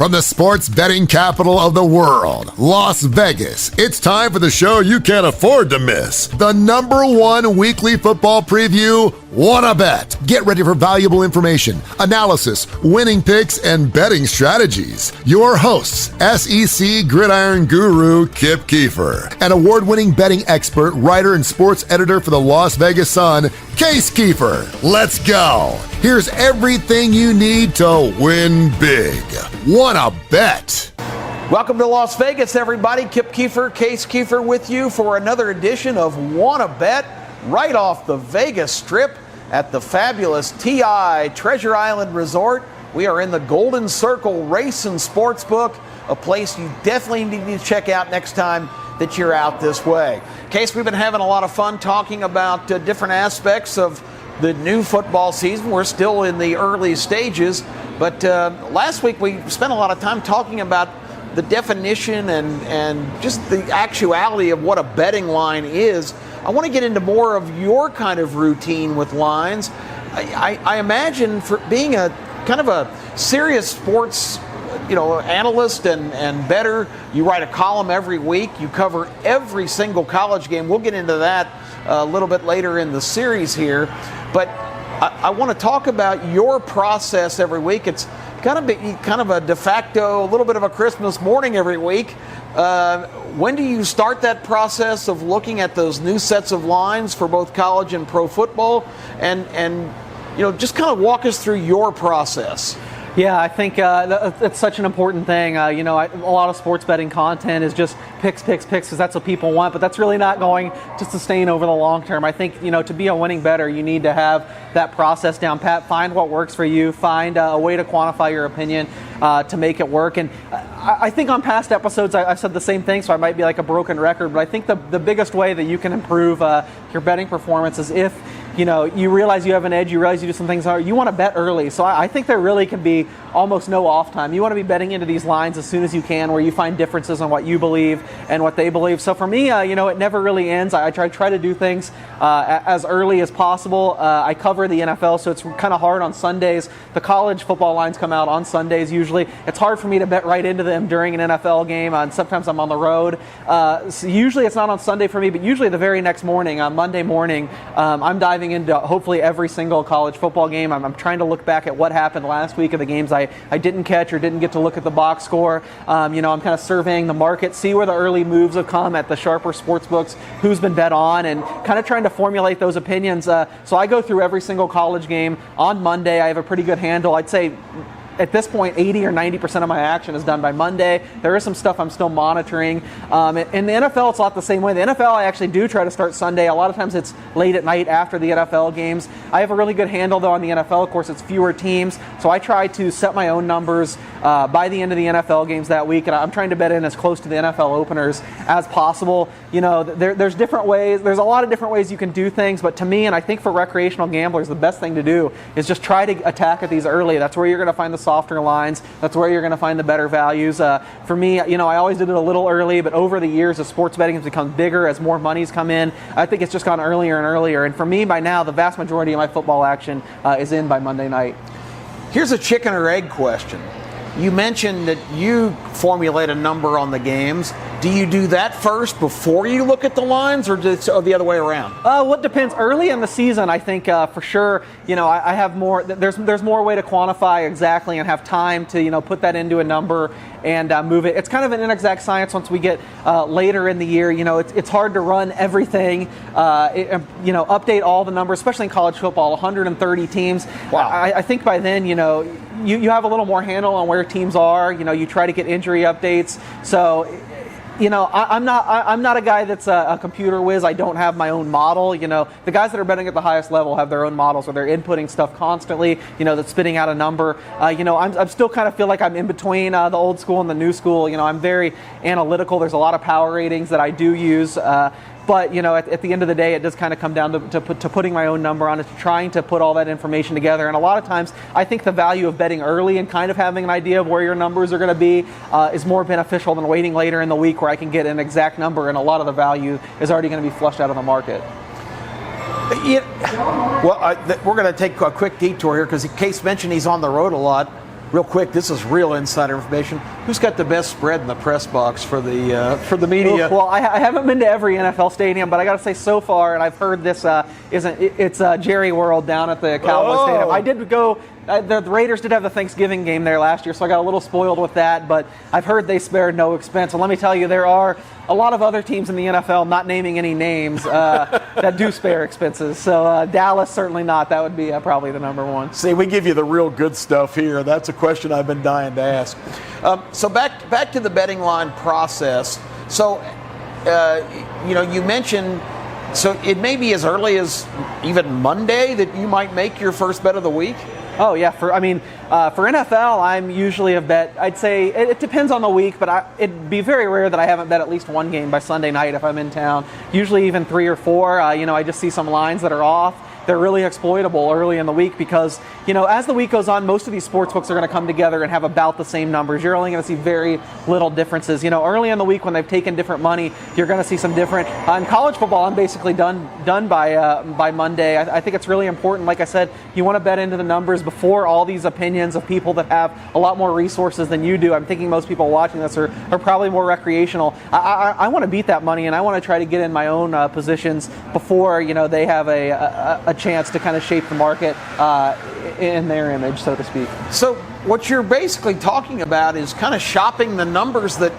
From the sports betting capital of the world, Las Vegas, it's time for the show you can't afford to miss. The #1 weekly football preview, Wanna Bet. Get ready for valuable information, analysis, winning picks, and betting strategies. Your hosts, SEC gridiron guru Kip Keefer, and award-winning betting expert, writer, and sports editor for the Las Vegas Sun, Kip Keefer. Let's go. Here's everything you need to win big. Wanna Bet. Welcome to Las Vegas, everybody. Kip Keefer, Case Keefer with you for another edition of Wanna Bet, right off the Vegas Strip at the fabulous TI Treasure Island Resort. We are in the Golden Circle Race and Sportsbook, a place you definitely need to check out next time that you're out this way. Case, we've been having a lot of fun talking about different aspects of the new football season. We're still in the early stages, but last week we spent a lot of time talking about the definition and just the actuality of what a betting line is. I want to get into more of your kind of routine with lines. I imagine for being a kind of a serious sports analyst and bettor, you write a column every week. You cover every single college game. We'll get into that a little bit later in the series here. But I want to talk about your process every week. It's kind of a de facto, a little bit of a Christmas morning every week. When do you start that process of looking at those new sets of lines for both college and pro football? And just kind of walk us through your process. Yeah, I think it's such an important thing. A lot of sports betting content is just picks, because that's what people want, but that's really not going to sustain over the long term. I think, to be a winning bettor, you need to have that process down pat, find what works for you, find a way to quantify your opinion to make it work. And I think on past episodes, I've said the same thing, so I might be like a broken record, but I think the biggest way that you can improve your betting performance is if you realize you have an edge, you realize you do some things hard, you want to bet early. So I think there really can be almost no off time. You want to be betting into these lines as soon as you can, where you find differences in what you believe and what they believe. So for me, it never really ends. I try to do things as early as possible. I cover the NFL, so it's kind of hard on Sundays. The college football lines come out on Sundays usually. It's hard for me to bet right into them during an NFL game, and sometimes I'm on the road. So usually it's not on Sunday for me, but usually the very next morning, on Monday morning, I'm diving into hopefully every single college football game. I'm trying to look back at what happened last week of the games I didn't catch or didn't get to look at the box score. I'm kind of surveying the market, see where the early moves have come at the sharper sports books, who's been bet on, and kind of trying to formulate those opinions. So I go through every single college game on Monday. I have a pretty good handle. I'd say at this point, 80 or 90% of my action is done by Monday. There is some stuff I'm still monitoring. In the NFL, it's a lot the same way. The NFL, I actually do try to start Sunday. A lot of times it's late at night after the NFL games. I have a really good handle, though, on the NFL. Of course, it's fewer teams. So I try to set my own numbers by the end of the NFL games that week. And I'm trying to bet in as close to the NFL openers as possible. There's different ways. There's a lot of different ways you can do things. But to me, and I think for recreational gamblers, the best thing to do is just try to attack at these early. That's where you're going to find the softer lines. That's where you're going to find the better values. For me, I always did it a little early, but over the years, as sports betting has become bigger, as more money's come in, I think it's just gone earlier and earlier. And for me, by now, the vast majority of my football action is in by Monday night. Here's a chicken or egg question. You mentioned that you formulate a number on the games. Do you do that first before you look at the lines, or the other way around? It depends. Early in the season, I think for sure, I have more. There's more way to quantify exactly and have time to put that into a number and move it. It's kind of an inexact science once we get later in the year. It's hard to run everything. Update all the numbers, especially in college football. 130 teams. Wow. I think by then, you have a little more handle on where teams are. You try to get injury updates. So, I'm not a guy that's a computer whiz. I don't have my own model. The guys that are betting at the highest level have their own models where they're inputting stuff constantly. That's spitting out a number. I'm still kind of feel like I'm in between the old school and the new school. I'm very analytical. There's a lot of power ratings that I do use. But, at the end of the day, it does kind of come down to putting my own number on it, to trying to put all that information together. And a lot of times, I think the value of betting early and kind of having an idea of where your numbers are going to be is more beneficial than waiting later in the week where I can get an exact number and a lot of the value is already going to be flushed out of the market. We're going to take a quick detour here because Case mentioned he's on the road a lot. Real quick, this is real insider information. Who's got the best spread in the press box for the media? Well, I haven't been to every NFL stadium, but I got to say so far, and I've heard this it's Jerry World down at the Cowboys Stadium. I did go. The Raiders did have the Thanksgiving game there last year, so I got a little spoiled with that, but I've heard they spared no expense. And let me tell you, there are a lot of other teams in the NFL, not naming any names, that do spare expenses. So Dallas, certainly not. That would be probably the number one. See, we give you the real good stuff here. That's a question I've been dying to ask. So back to the betting line process. So, you mentioned, so it may be as early as even Monday that you might make your first bet of the week? Oh, yeah. For NFL, I'm usually a bet. I'd say it depends on the week, but it'd be very rare that I haven't bet at least one game by Sunday night if I'm in town. Usually even 3 or 4. I just see some lines that are off. They're really exploitable early in the week because, as the week goes on, most of these sports books are going to come together and have about the same numbers. You're only going to see very little differences. Early in the week when they've taken different money, you're going to see some different. In college football, I'm basically done by Monday. I think it's really important. Like I said, you want to bet into the numbers before all these opinions of people that have a lot more resources than you do. I'm thinking most people watching this are probably more recreational. I want to beat that money, and I want to try to get in my own positions before they have a chance to kind of shape the market in their image, so to speak. So what you're basically talking about is kind of shopping the numbers that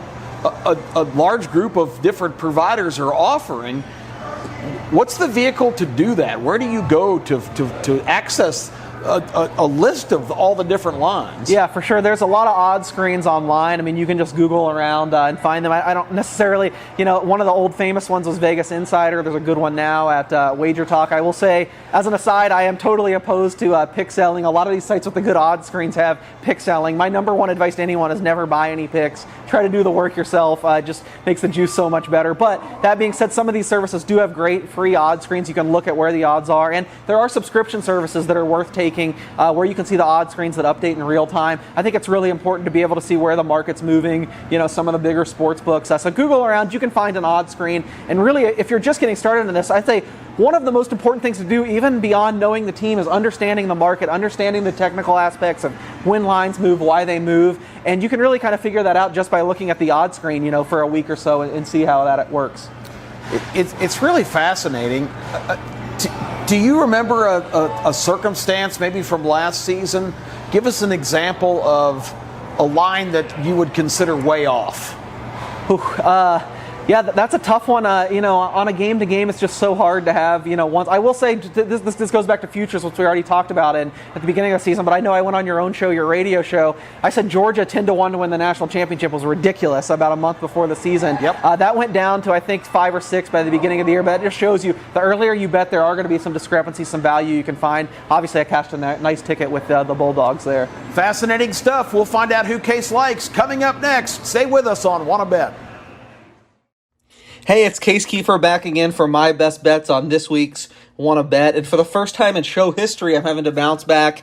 a large group of different providers are offering. What's the vehicle to do that? Where do you go to access a list of all the different lines? Yeah, for sure. There's a lot of odds screens online. I mean, you can just Google around and find them. I don't necessarily, one of the old famous ones was Vegas Insider. There's a good one now at Wager Talk. I will say, as an aside, I am totally opposed to pick selling. A lot of these sites with the good odds screens have pick selling. My number one advice to anyone is never buy any picks. Try to do the work yourself. It just makes the juice so much better. But that being said, some of these services do have great free odds screens. You can look at where the odds are. And there are subscription services that are worth taking. Where you can see the odds screens that update in real time. I think it's really important to be able to see where the market's moving, some of the bigger sports books. So Google around, you can find an odds screen. And really, if you're just getting started in this, I'd say one of the most important things to do, even beyond knowing the team, is understanding the market, understanding the technical aspects of when lines move, why they move. And you can really kind of figure that out just by looking at the odds screen, for a week or so and see how that works. It's really fascinating. Do you remember a circumstance maybe from last season? Give us an example of a line that you would consider way off. Yeah, that's a tough one. On a game to game, it's just so hard to have. Once I will say this goes back to futures, which we already talked about at the beginning of the season. But I know I went on your own show, your radio show. I said Georgia 10-1 to win the national championship was ridiculous about a month before the season. Yep. That went down to I think 5 or 6 by the beginning of the year. But it just shows you the earlier you bet, there are going to be some discrepancies, some value you can find. Obviously, I cashed a nice ticket with the Bulldogs there. Fascinating stuff. We'll find out who Case likes coming up next. Stay with us on Wanna Bet. Hey, it's Case Keefer back again for my best bets on this week's Wanna Bet. And for the first time in show history, I'm having to bounce back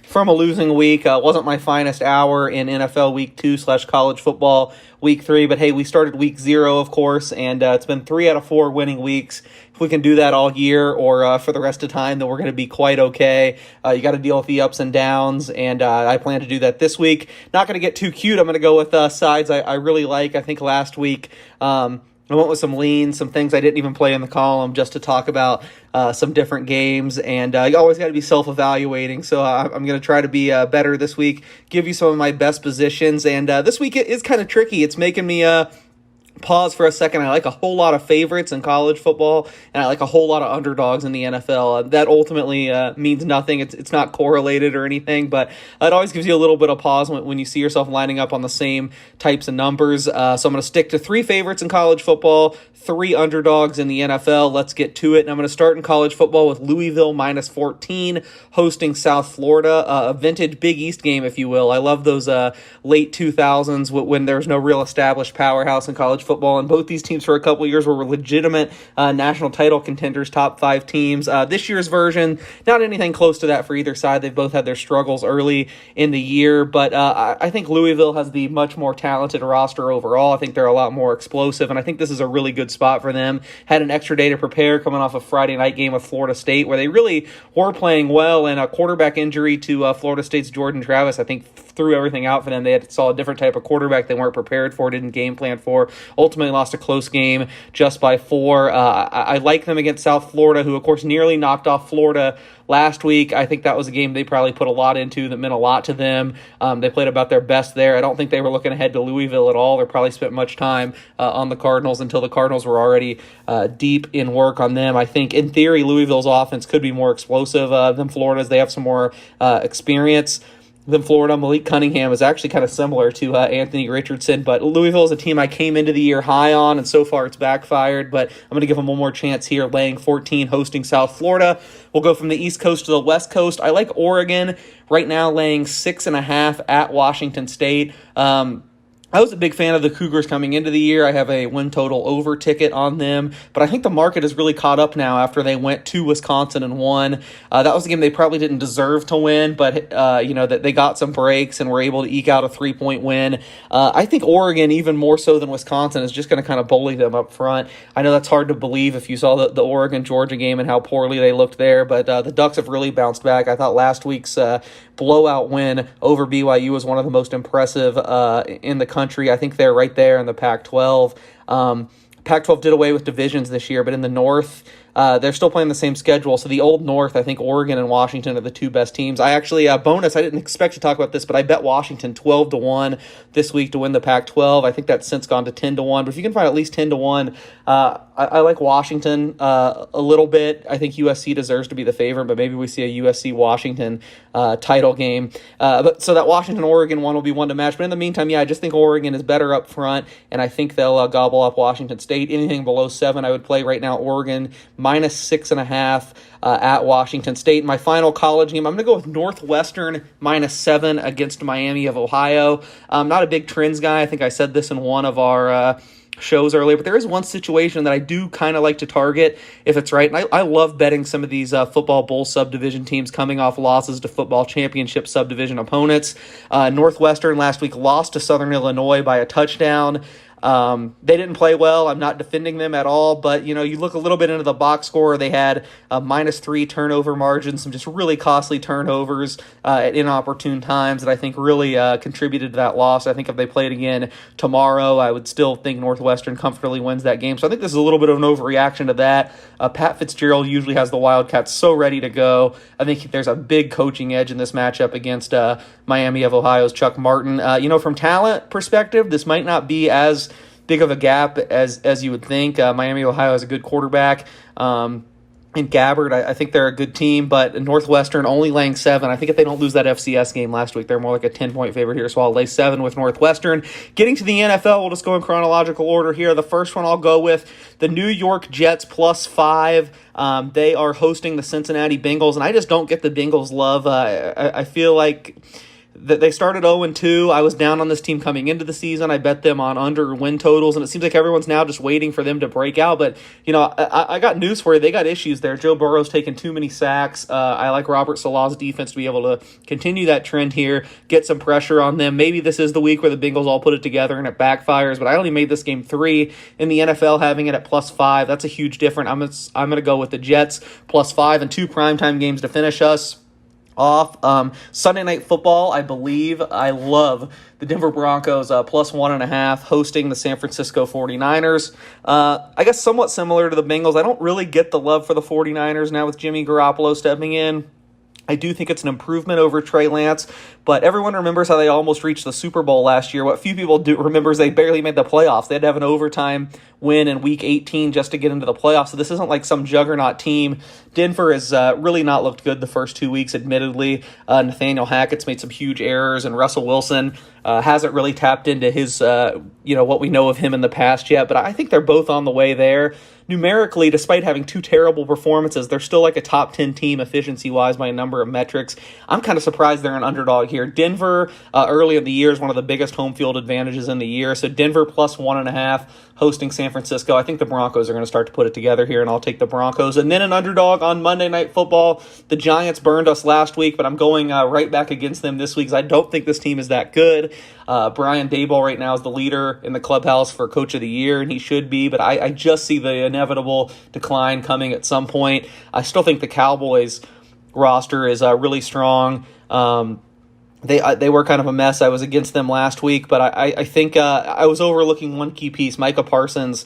from a losing week. Wasn't my finest hour in NFL Week 2 / college football Week 3. But hey, we started Week 0, of course, and it's been 3 out of 4 winning weeks. If we can do that all year or for the rest of time, then we're going to be quite okay. You got to deal with the ups and downs, and I plan to do that this week. Not going to get too cute. I'm going to go with sides I really like. I think last week I went with some leans, some things I didn't even play in the column just to talk about some different games. And you always got to be self-evaluating. So I'm going to try to be better this week, give you some of my best positions. And this week it is kind of tricky. It's making me pause for a second. I like a whole lot of favorites in college football, and I like a whole lot of underdogs in the NFL. That ultimately means nothing. It's not correlated or anything, but it always gives you a little bit of pause when you see yourself lining up on the same types of numbers. So I'm going to stick to 3 favorites in college football, 3 underdogs in the NFL. Let's get to it. And I'm going to start in college football with Louisville -14 hosting South Florida, a vintage Big East game, if you will. I love those late 2000s when there's no real established powerhouse in college football, and both these teams for a couple of years were legitimate national title contenders, top 5 teams. This year's version, not anything close to that for either side. They've both had their struggles early in the year, but I think Louisville has the much more talented roster overall. I think they're a lot more explosive, and I think this is a really good spot for them. Had an extra day to prepare coming off a Friday night game with Florida State where they really were playing well, and a quarterback injury to Florida State's Jordan Travis, I think, threw everything out for them. They saw a different type of quarterback they weren't prepared for, didn't game plan for. Ultimately lost a close game just by 4. I like them against South Florida, who, of course, nearly knocked off Florida last week. I think that was a game they probably put a lot into that meant a lot to them. They played about their best there. I don't think they were looking ahead to Louisville at all. They probably spent much time on the Cardinals until the Cardinals were already deep in work on them. I think, in theory, Louisville's offense could be more explosive than Florida's. They have some more experience than Florida. Malik Cunningham is actually kind of similar to Anthony Richardson, but Louisville is a team I came into the year high on, and so far it's backfired, but I'm going to give them one more chance here, laying 14, hosting South Florida. We'll go from the East Coast to the West Coast. I like Oregon right now, laying 6.5 at Washington State. I was a big fan of the Cougars coming into the year. I have a win total over ticket on them, but I think the market has really caught up now after they went to Wisconsin and won. That was a game they probably didn't deserve to win, but that they got some breaks and were able to eke out a 3-point win. I think Oregon, even more so than Wisconsin, is just going to kind of bully them up front. I know that's hard to believe if you saw the Oregon-Georgia game and how poorly they looked there, but the Ducks have really bounced back. I thought last week's blowout win over BYU was one of the most impressive in the country. I think they're right there in the Pac-12. Pac-12 did away with divisions this year, but in the North, they're still playing the same schedule. So the old North, I think Oregon and Washington are the two best teams. I actually, bonus, I didn't expect to talk about this, but I bet Washington 12-1 this week to win the Pac-12. I think that's since gone to 10-1, but if you can find at least 10-1, I like Washington a little bit. I think USC deserves to be the favorite, but maybe we see a USC-Washington title game. So that Washington-Oregon one will be one to match. But in the meantime, I just think Oregon is better up front, and I think they'll gobble up Washington State. Anything below 7, I would play right now. Oregon minus 6.5 at Washington State. My final college game, I'm going to go with Northwestern minus 7 against Miami of Ohio. I'm not a big trends guy. I think I said this in one of our shows earlier, but there is one situation that I do kind of like to target if it's right. And I love betting some of these football bowl subdivision teams coming off losses to football championship subdivision opponents. Northwestern last week lost to Southern Illinois by a touchdown. They didn't play well. I'm not defending them at all, but you look a little bit into the box score. They had a -3 turnover margin, some just really costly turnovers at inopportune times that I think really contributed to that loss. I think if they played again tomorrow, I would still think Northwestern comfortably wins that game. So I think this is a little bit of an overreaction to that. Pat Fitzgerald usually has the Wildcats so ready to go. I think there's a big coaching edge in this matchup against Miami of Ohio's Chuck Martin. From talent perspective, this might not be as big of a gap as you would think. Miami, Ohio has a good quarterback. In Gabbard, I think they're a good team, but Northwestern only laying 7. I think if they don't lose that FCS game last week, they're more like a 10-point favorite here, so I'll lay 7 with Northwestern. Getting to the NFL, we'll just go in chronological order here. The first one I'll go with the New York Jets +5. They are hosting the Cincinnati Bengals, and I just don't get the Bengals love. I feel like that they started 0-2. I was down on this team coming into the season. I bet them on under win totals, and it seems like everyone's now just waiting for them to break out. But, I got news for you. They got issues there. Joe Burrow's taken too many sacks. I like Robert Saleh's defense to be able to continue that trend here, get some pressure on them. Maybe this is the week where the Bengals all put it together and it backfires, but I only made this game 3 in the NFL, having it at +5. That's a huge difference. I'm going to go with the Jets +5 and 2 primetime games to finish us off. Sunday Night Football, I believe. I love the Denver Broncos +1.5 hosting the San Francisco 49ers. I guess somewhat similar to the Bengals. I don't really get the love for the 49ers now with Jimmy Garoppolo stepping in. I do think it's an improvement over Trey Lance, but everyone remembers how they almost reached the Super Bowl last year. What few people do remember is they barely made the playoffs. They had to have an overtime win in Week 18 just to get into the playoffs, so this isn't like some juggernaut team. Denver has really not looked good the first 2 weeks, admittedly. Nathaniel Hackett's made some huge errors, and Russell Wilson hasn't really tapped into his, what we know of him in the past yet, but I think they're both on the way there. Numerically, despite having 2 terrible performances, they're still like a top 10 team efficiency-wise by a number of metrics. I'm kind of surprised they're an underdog here. Denver, early in the year, is one of the biggest home field advantages in the year, so Denver +1.5 hosting San Francisco. I think the Broncos are going to start to put it together here, and I'll take the Broncos. And then an underdog on Monday Night Football. The Giants burned us last week, but I'm going right back against them this week because I don't think this team is that good. Brian Daboll right now is the leader in the clubhouse for Coach of the Year, and he should be, but I just see the inevitable decline coming at some point. I still think the Cowboys roster is really strong. They were kind of a mess. I was against them last week, but I think I was overlooking one key piece. Micah Parsons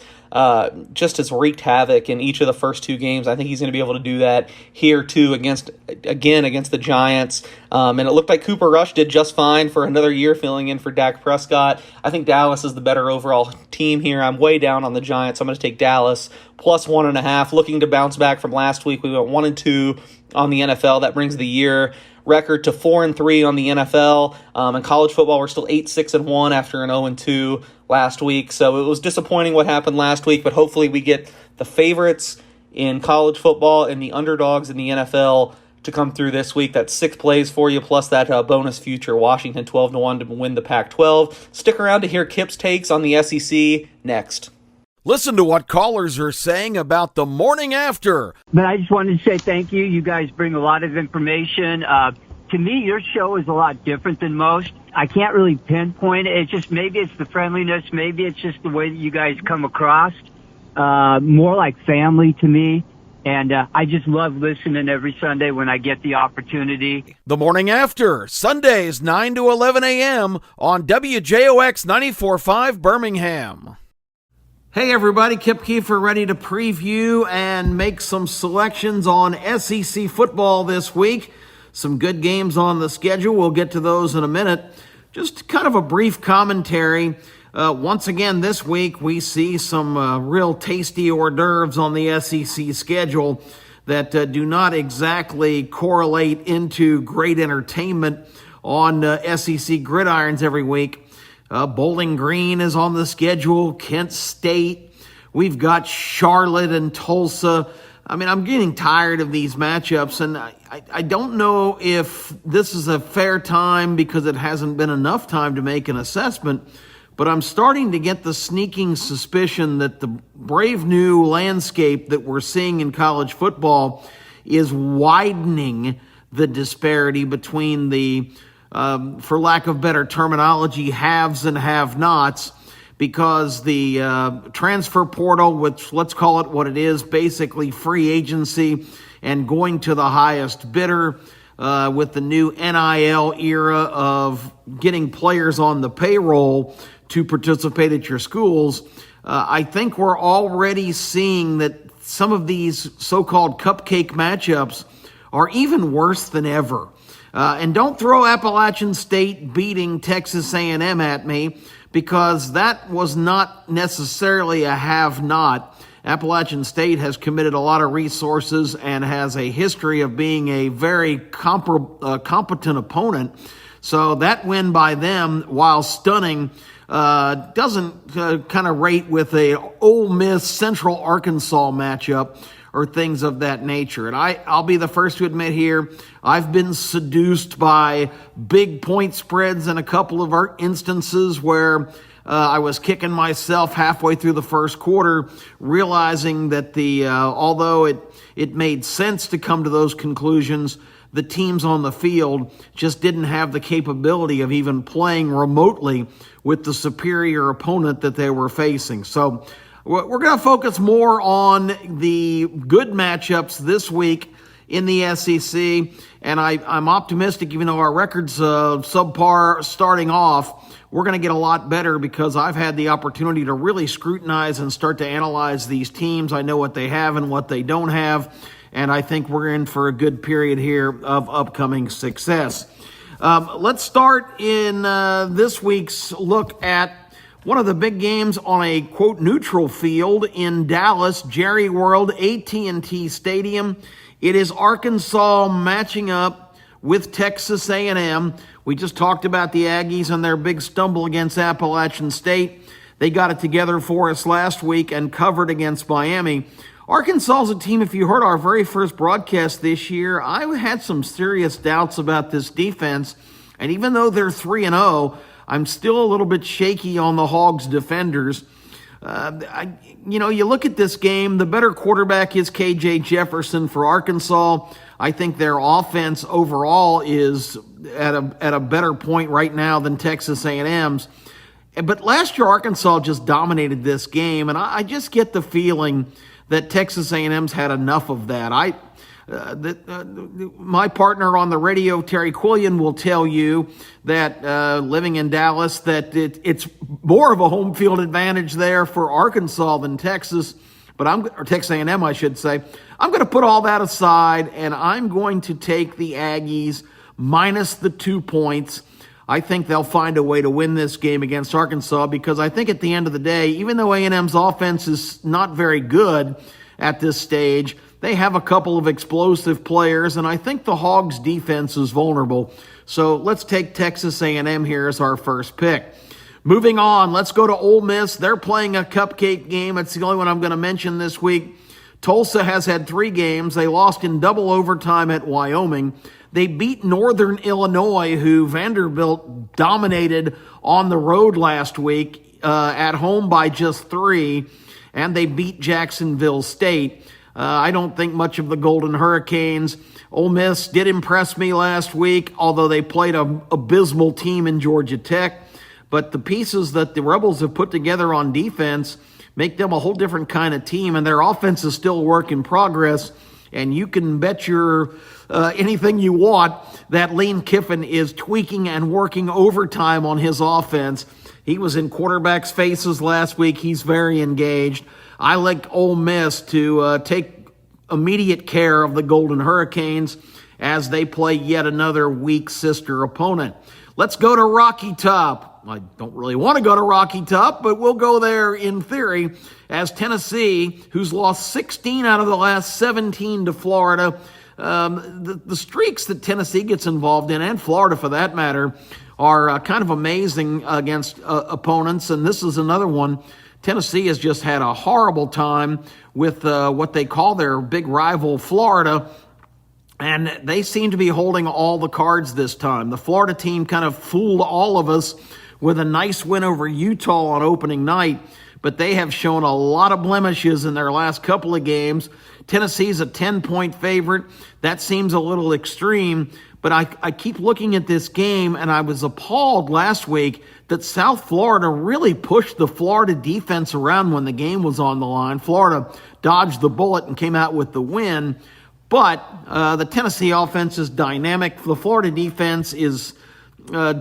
just has wreaked havoc in each of the first two games. I think he's going to be able to do that here too against the Giants. And it looked like Cooper Rush did just fine for another year filling in for Dak Prescott. I think Dallas is the better overall team here. I'm way down on the Giants. I'm going to take Dallas plus 1.5. Looking to bounce back from last week. We went 1-2 on the NFL. That brings the year record to 4-3 on the NFL. In college football, we're still 8-6-1 after an 0-2 last week. So it was disappointing what happened last week, but hopefully we get the favorites in college football and the underdogs in the NFL to come through this week. That's 6 plays for you, plus that bonus future, Washington 12-1 to win the Pac-12. Stick around to hear Kip's takes on the SEC next. Listen to what callers are saying about the morning after. But I just wanted to say thank you. You guys bring a lot of information. To me, your show is a lot different than most. I can't really pinpoint it. It's just maybe it's the friendliness. Maybe it's just the way that you guys come across. More like family to me. And I just love listening every Sunday when I get the opportunity. The morning after, Sundays 9 to 11 a.m. on WJOX 94.5 Birmingham. Hey everybody, Kip Keefer ready to preview and make some selections on SEC football this week. Some good games on the schedule. We'll get to those in a minute. Just kind of a brief commentary. Once again this week we see some real tasty hors d'oeuvres on the SEC schedule that do not exactly correlate into great entertainment on SEC gridirons every week. Bowling Green is on the schedule, Kent State. We've got Charlotte and Tulsa. I mean, I'm getting tired of these matchups, and I don't know if this is a fair time because it hasn't been enough time to make an assessment, but I'm starting to get the sneaking suspicion that the brave new landscape that we're seeing in college football is widening the disparity between the for lack of better terminology, haves and have-nots, because the transfer portal, which let's call it what it is, basically free agency and going to the highest bidder with the new NIL era of getting players on the payroll to participate at your schools, I think we're already seeing that some of these so-called cupcake matchups are even worse than ever. And don't throw Appalachian State beating Texas A&M at me, because that was not necessarily a have-not. Appalachian State has committed a lot of resources and has a history of being a very competent opponent. So that win by them, while stunning, doesn't kind of rate with a Ole Miss Central Arkansas matchup or things of that nature. And I'll be the first to admit here, I've been seduced by big point spreads in a couple of instances where I was kicking myself halfway through the first quarter, realizing that although it made sense to come to those conclusions, the teams on the field just didn't have the capability of even playing remotely with the superior opponent that they were facing. So we're going to focus more on the good matchups this week in the SEC, and I'm optimistic, even though our record's subpar starting off, we're going to get a lot better because I've had the opportunity to really scrutinize and start to analyze these teams. I know what they have and what they don't have, and I think we're in for a good period here of upcoming success. Let's start in this week's look at one of the big games on a, quote, neutral field in Dallas, Jerry World, AT&T Stadium. It is Arkansas matching up with Texas A&M. We just talked about the Aggies and their big stumble against Appalachian State. They got it together for us last week and covered against Miami. Arkansas is a team, if you heard our very first broadcast this year, I had some serious doubts about this defense. And even though they're 3-0, I'm still a little bit shaky on the Hogs defenders. You look at this game, the better quarterback is KJ Jefferson for Arkansas. I think their offense overall is at a better point right now than Texas A&M's. But last year, Arkansas just dominated this game, and I just get the feeling that Texas A&M's had enough of that. My partner on the radio, Terry Quillian, will tell you that living in Dallas, that it's more of a home field advantage there for Arkansas than Texas, or Texas A&M, I should say. I'm going to put all that aside, and I'm going to take the Aggies minus the 2 points. I think they'll find a way to win this game against Arkansas, because I think at the end of the day, even though A&M's offense is not very good at this stage, they have a couple of explosive players, and I think the Hogs' defense is vulnerable. So let's take Texas A&M here as our first pick. Moving on, let's go to Ole Miss. They're playing a cupcake game. It's the only one I'm going to mention this week. Tulsa has had 3 games. They lost in double overtime at Wyoming. They beat Northern Illinois, who Vanderbilt dominated on the road last week, at home by just 3, and they beat Jacksonville State. I don't think much of the Golden Hurricanes. Ole Miss did impress me last week, although they played an abysmal team in Georgia Tech. But the pieces that the Rebels have put together on defense make them a whole different kind of team, and their offense is still a work in progress. And you can bet your anything you want that Lane Kiffin is tweaking and working overtime on his offense. He was in quarterbacks' faces last week. He's very engaged. I like Ole Miss to take immediate care of the Golden Hurricanes as they play yet another weak sister opponent. Let's go to Rocky Top. I don't really want to go to Rocky Top, but we'll go there in theory, as Tennessee, who's lost 16 out of the last 17 to Florida. The streaks that Tennessee gets involved in, and Florida for that matter, are kind of amazing against opponents, and this is another one. Tennessee has just had a horrible time with what they call their big rival, Florida, and they seem to be holding all the cards this time. The Florida team kind of fooled all of us with a nice win over Utah on opening night, but they have shown a lot of blemishes in their last couple of games. Tennessee's a 10-point favorite. That seems a little extreme, but I keep looking at this game, and I was appalled last week that South Florida really pushed the Florida defense around when the game was on the line. Florida dodged the bullet and came out with the win, but the Tennessee offense is dynamic. The Florida defense is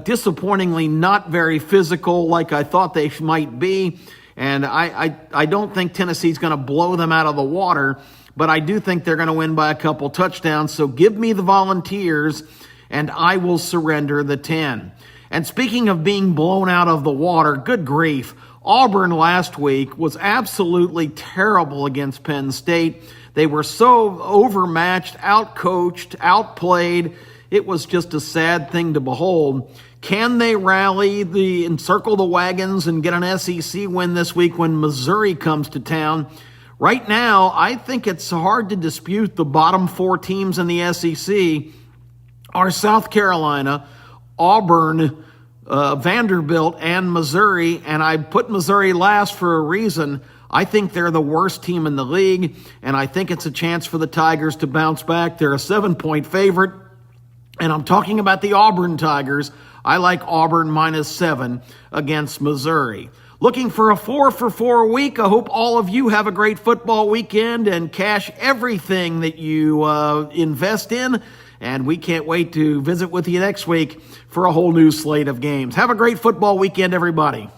disappointingly not very physical like I thought they might be, and I don't think Tennessee's going to blow them out of the water, but I do think they're going to win by a couple touchdowns. So give me the Volunteers, and I will surrender the 10. And speaking of being blown out of the water, good grief, Auburn last week was absolutely terrible against Penn State. They were so overmatched, outcoached, outplayed. It was just a sad thing to behold. Can they rally and circle the wagons and get an SEC win this week when Missouri comes to town? Right now, I think it's hard to dispute the bottom 4 teams in the SEC are South Carolina, Auburn, Vanderbilt, and Missouri, and I put Missouri last for a reason. I think they're the worst team in the league, and I think it's a chance for the Tigers to bounce back. They're a 7-point favorite, and I'm talking about the Auburn Tigers. I like Auburn -7 against Missouri. Looking for a 4-for-4 week. I hope all of you have a great football weekend and cash everything that you invest in. And we can't wait to visit with you next week for a whole new slate of games. Have a great football weekend, everybody.